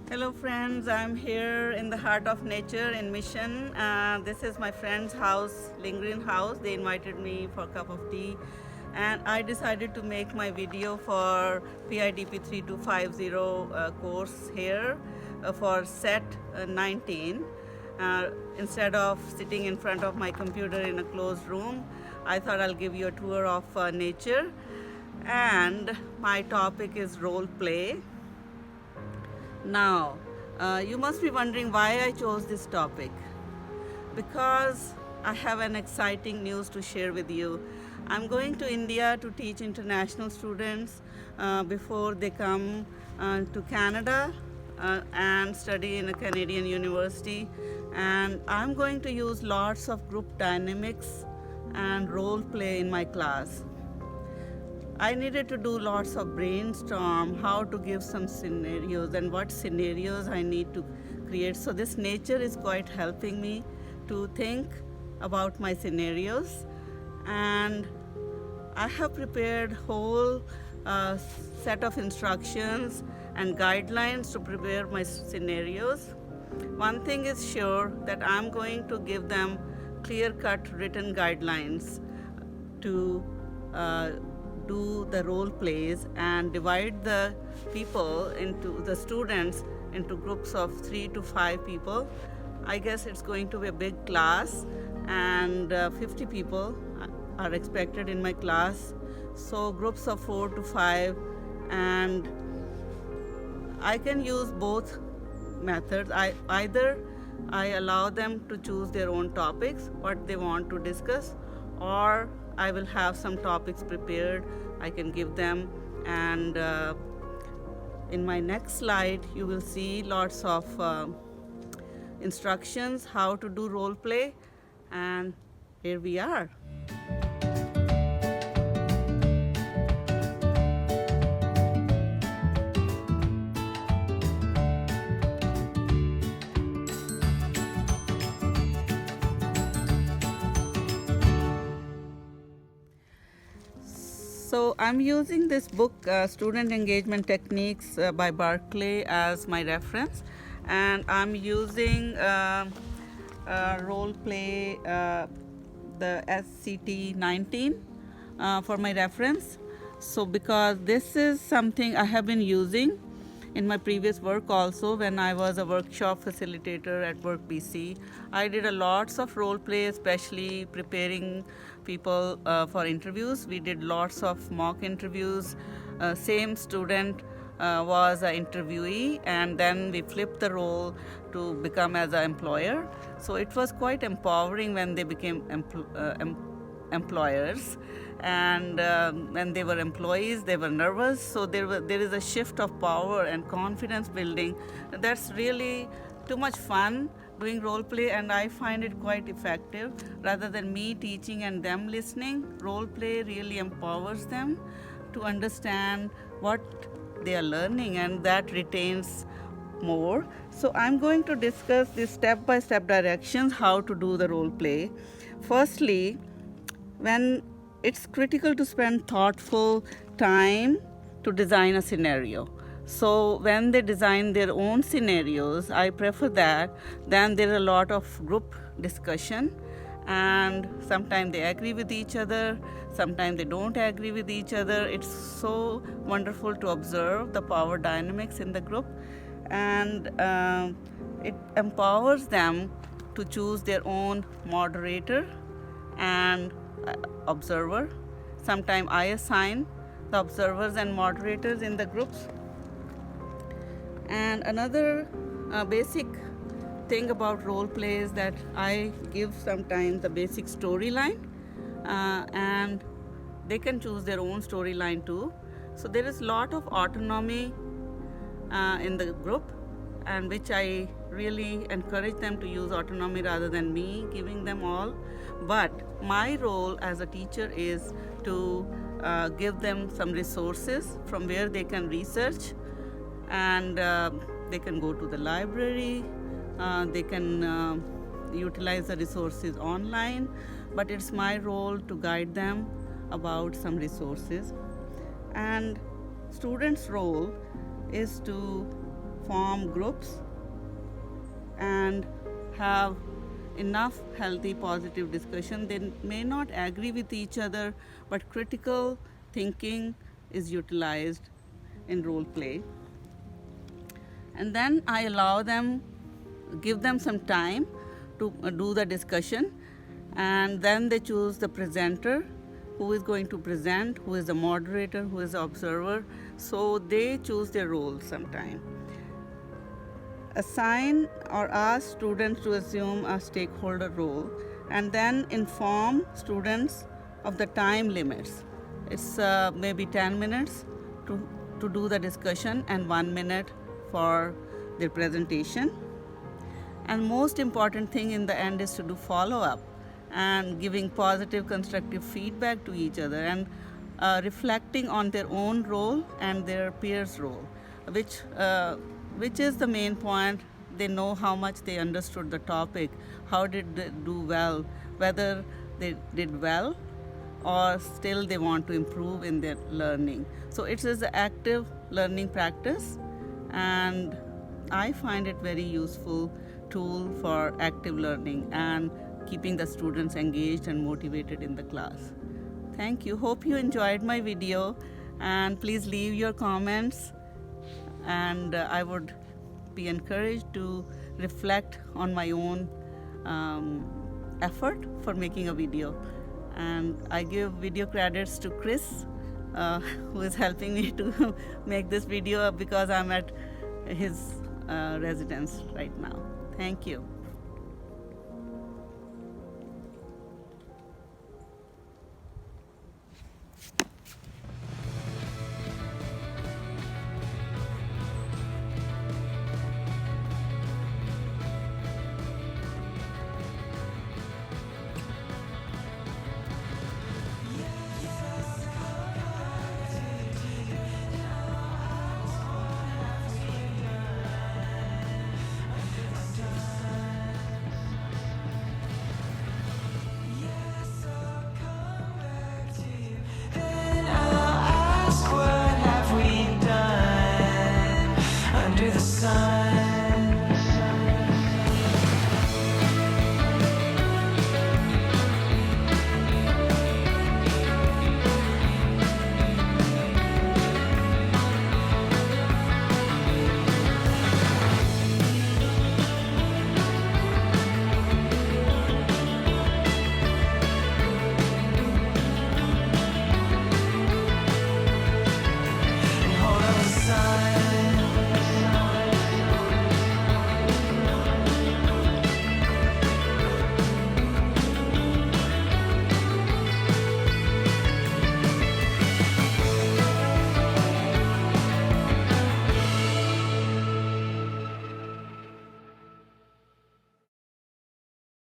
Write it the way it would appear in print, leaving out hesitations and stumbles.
Hello friends, I'm here in the heart of nature in Mission. This is my friend's house, Lingrin house. They invited me for a cup of tea and I decided to make my video for PIDP 3250 course here for set 19. Instead of sitting in front of my computer in a closed room, I thought I'll give you a tour of nature, and my topic is role play. Now, you must be wondering why I chose this topic. Because I have an exciting news to share with you. I'm going to India to teach international students before they come to Canada and study in a Canadian university. And I'm going to use lots of group dynamics and role play in my class. I needed to do lots of brainstorm how to give some scenarios and what scenarios I need to create. So this nature is quite helping me to think about my scenarios, and I have prepared whole set of instructions and guidelines to prepare my scenarios. One thing is sure, that I'm going to give them clear-cut written guidelines to do the role plays and divide the people into the students into groups of 3 to 5 people. I guess it's going to be a big class, and 50 people are expected in my class. So groups of 4 to 5, and I can use both methods. Either I allow them to choose their own topics, what they want to discuss, or I will have some topics prepared I can give them. And in my next slide you will see lots of instructions how to do role play, and here we are. So I'm using this book, Student Engagement Techniques by Berkeley, as my reference, and I'm using role play, the SCT 19 for my reference. So because this is something I have been using in my previous work also, when I was a workshop facilitator at Work BC, I did a lots of role play, especially preparing people for interviews. We did lots of mock interviews. Same student was an interviewee, and then we flipped the role to become as an employer. So it was quite empowering when they became employers, and when they were employees they were nervous. So there is a shift of power and confidence building. That's really too much fun doing role play, and I find it quite effective. Rather than me teaching and them listening, role play really empowers them to understand what they are learning, and that retains more. So I'm going to discuss the step-by-step directions how to do the role play. Firstly, when it's critical to spend thoughtful time to design a scenario. So when they design their own scenarios, I prefer that. Then there is a lot of group discussion, and sometimes they agree with each other, sometimes they don't agree with each other. It's so wonderful to observe the power dynamics in the group, and it empowers them to choose their own moderator and observer. Sometimes I assign the observers and moderators in the groups. And another basic thing about role play is that I give sometimes the basic storyline, and they can choose their own storyline too. So there is a lot of autonomy in the group, and which I really encourage them to use autonomy rather than me giving them all. But my role as a teacher is to give them some resources from where they can research, and they can go to the library, they can utilize the resources online, but it's my role to guide them about some resources. And students' role is to form groups and have enough healthy positive discussion. They may not agree with each other, but critical thinking is utilized in role play. And then I allow them, give them some time to do the discussion, and then they choose the presenter, who is going to present, who is the moderator, who is the observer. So they choose their role sometime. Assign or ask students to assume a stakeholder role, and then inform students of the time limits. It's maybe 10 minutes to do the discussion and 1 minute for their presentation. And most important thing in the end is to do follow-up and giving positive constructive feedback to each other, and reflecting on their own role and their peers' role, which is the main point. They know how much they understood the topic, how did they do well, whether they did well or still they want to improve in their learning. So it is an active learning practice, and I find it very useful tool for active learning and keeping the students engaged and motivated in the class. Thank you. Hope you enjoyed my video, and please leave your comments, and I would be encouraged to reflect on my own effort for making a video. And I give video credits to Chris, who is helping me to make this video, because I'm at his residence right now. Thank you. What have we done under the sun?